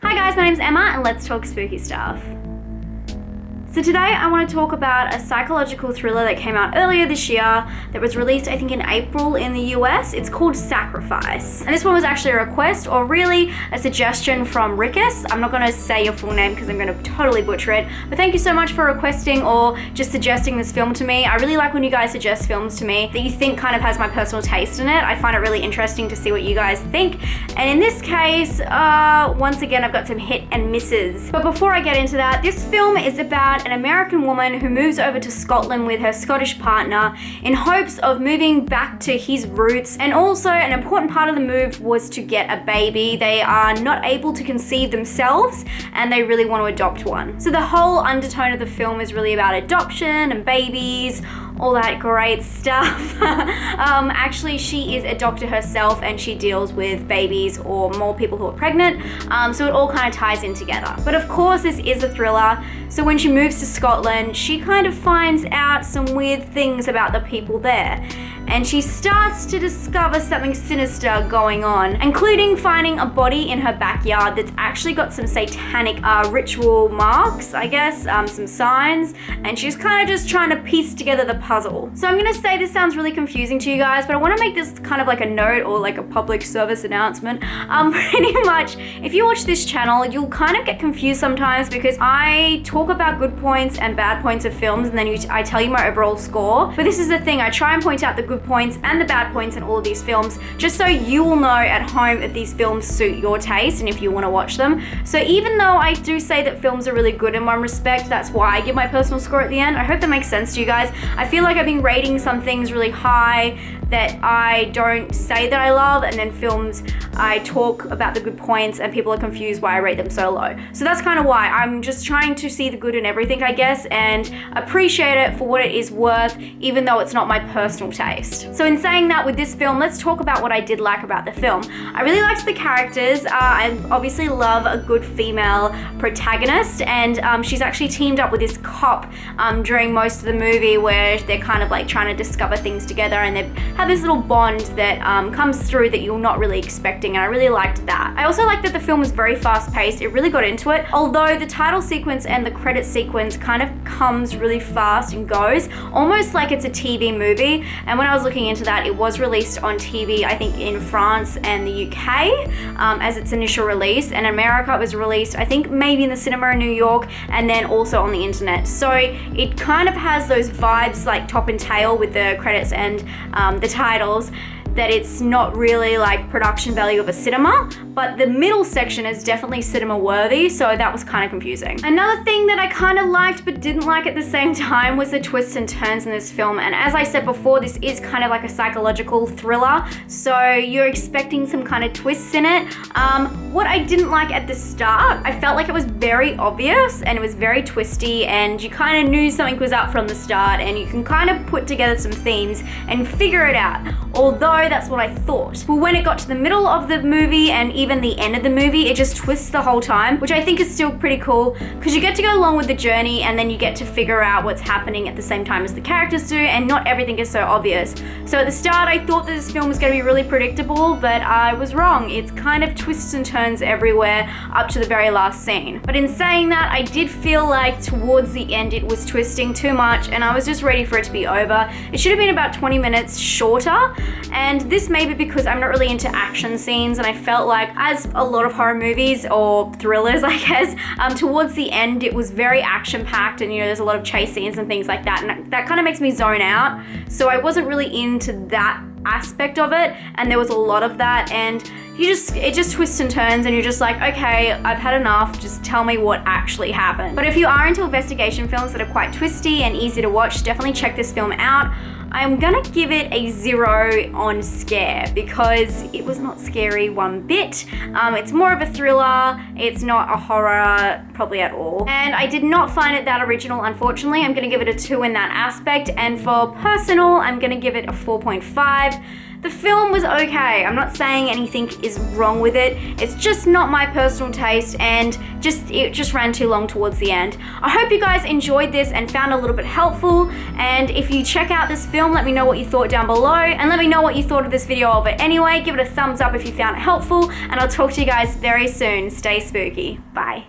Hi guys, my name's Emma and let's talk spooky stuff. So today I want to talk about a psychological thriller that came out earlier this year that was released I think in April in the US. It's called Sacrifice. And this one was actually a request, or really a suggestion from Rickus. I'm not going to say your full name because I'm going to totally butcher it, but thank you so much for requesting or just suggesting this film to me. I really like when you guys suggest films to me that you think kind of has my personal taste in it. I find it really interesting to see what you guys think. And in this case, once again, I've got some hit and misses. But before I get into that, this film is about an American woman who moves over to Scotland with her Scottish partner in hopes of moving back to his roots. And also an important part of the move was to get a baby. They are not able to conceive themselves and they really want to adopt one. So the whole undertone of the film is really about adoption and babies, all that great stuff. Actually, she is a doctor herself and she deals with babies or more people who are pregnant. So it all kind of ties in together. But of course, this is a thriller. So when she moves to Scotland, she kind of finds out some weird things about the people there. And she starts to discover something sinister going on, including finding a body in her backyard that's actually got some satanic ritual marks, I guess, some signs, and she's kind of just trying to piece together the puzzle. So I'm gonna say this sounds really confusing to you guys, but I wanna make this kind of like a note or like a public service announcement. Pretty much, if you watch this channel, you'll kind of get confused sometimes because I talk about good points and bad points of films, and then I tell you my overall score. But this is the thing, I try and point out the good points and the bad points in all of these films, just so you will know at home if these films suit your taste and if you want to watch them. So even though I do say that films are really good in one respect, that's why I give my personal score at the end. I hope that makes sense to you guys. I feel like I've been rating some things really high that I don't say that I love, and then films I talk about the good points and people are confused why I rate them so low. So that's kind of why I'm just trying to see the good in everything, I guess, and appreciate it for what it is worth, even though it's not my personal taste. So in saying that, with this film, let's talk about what I did like about the film. I really liked the characters. I obviously love a good female protagonist, and she's actually teamed up with this cop during most of the movie, where they're kind of like trying to discover things together, and they have this little bond that comes through that you're not really expecting, and I really liked that. I also liked that the film was very fast paced. It really got into it, although the title sequence and the credit sequence kind of comes really fast and goes, almost like it's a TV movie. And when I was looking into that, it was released on TV, I think in France and the UK as its initial release, and in America it was released, I think maybe in the cinema in New York, and then also on the internet. So it kind of has those vibes like top and tail with the credits and the titles, that it's not really like production value of a cinema, but the middle section is definitely cinema worthy, so that was kind of confusing. Another thing that I kind of liked but didn't like at the same time was the twists and turns in this film. And as I said before, this is kind of like a psychological thriller, so you're expecting some kind of twists in it. What I didn't like at the start, I felt like it was very obvious and it was very twisty, and you kind of knew something was up from the start, and you can kind of put together some themes and figure it out, although that's what I thought. But when it got to the middle of the movie and even the end of the movie, it just twists the whole time, which I think is still pretty cool because you get to go along with the journey and then you get to figure out what's happening at the same time as the characters do, and not everything is so obvious. So at the start, I thought that this film was going to be really predictable, but I was wrong. It's kind of twists and turns everywhere up to the very last scene. But in saying that, I did feel like towards the end it was twisting too much, and I was just ready for it to be over. It should have been about 20 minutes shorter, and this may be because I'm not really into action scenes, and I felt like, as a lot of horror movies or thrillers, I guess, towards the end it was very action-packed, and there's a lot of chase scenes and things like that, and that kind of makes me zone out. So I wasn't really into that aspect of it, and there was a lot of that, and it just twists and turns, and you're just like, okay, I've had enough, just tell me what actually happened. But if you are into investigation films that are quite twisty and easy to watch, definitely check this film out. I'm gonna give it a 0 on scare because it was not scary one bit. It's more of a thriller. It's not a horror probably at all. And I did not find it that original, unfortunately. I'm gonna give it a 2 in that aspect. And for personal, I'm gonna give it a 4.5. The film was okay. I'm not saying anything is wrong with it. It's just not my personal taste, and it just ran too long towards the end. I hope you guys enjoyed this and found it a little bit helpful, and if you check out this film, let me know what you thought down below, and let me know what you thought of this video of it anyway. Give it a thumbs up if you found it helpful, and I'll talk to you guys very soon. Stay spooky. Bye.